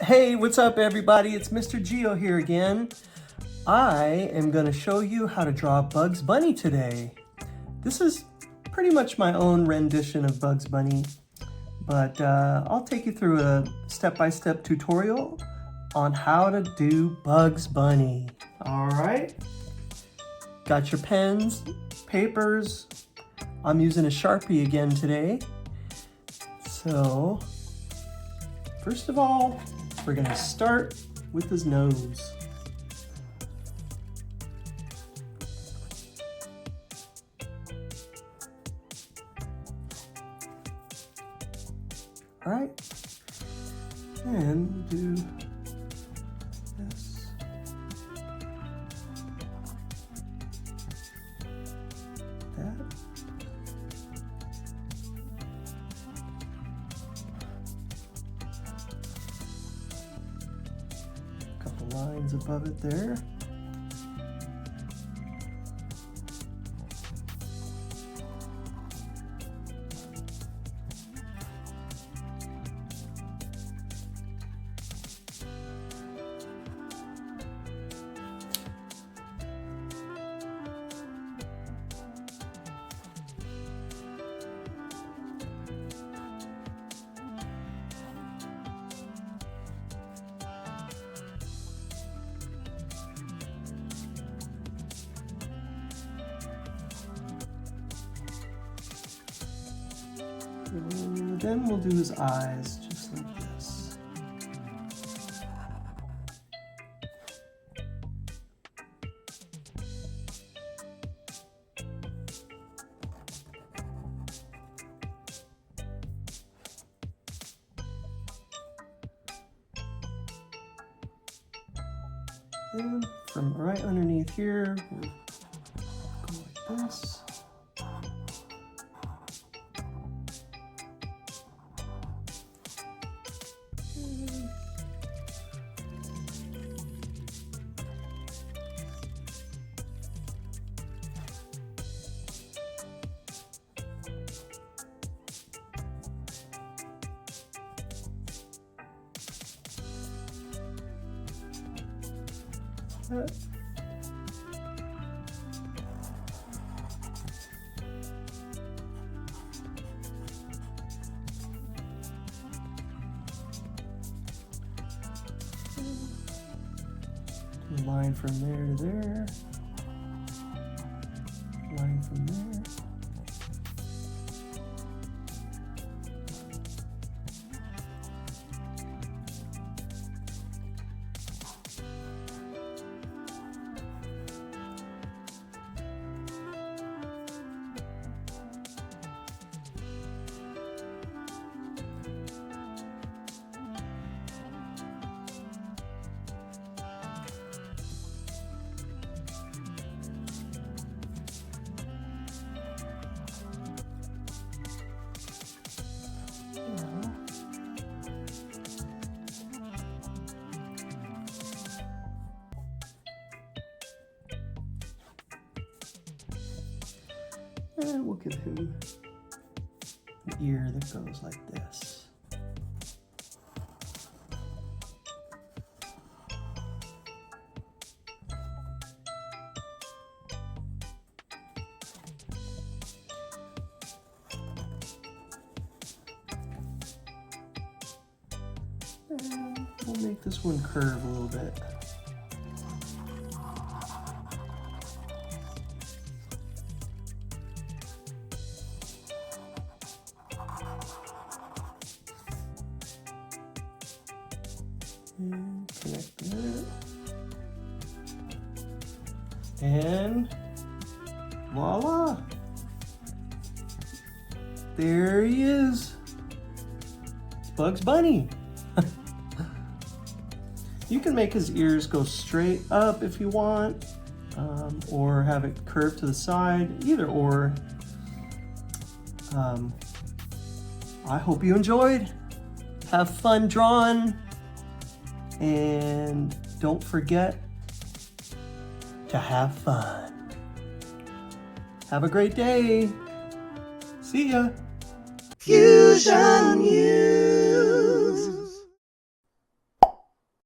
Hey, what's up everybody? It's Mr. Geo here again. I am going to show you how to draw Bugs Bunny today. This is pretty much my own rendition of Bugs Bunny, but I'll take you through a step-by-step tutorial on how to do Bugs Bunny. All right, got your pens, papers. I'm using a Sharpie again today. So, first of all, we're going to start with his nose. All right, and we'll do this. That. Couple lines above it there. And then we'll do his eyes, just like this. And from right underneath here, we'll go like this. Line from there to there. Line from there. And we'll give him an ear that goes like this. And we'll make this one curve a little bit. And connect that. And voila! There he is. It's Bugs Bunny. You can make his ears go straight up if you want, or have it curved to the side, either or. I hope you enjoyed. Have fun drawing. And don't forget to have fun. Have a great day. See ya. Fusion You.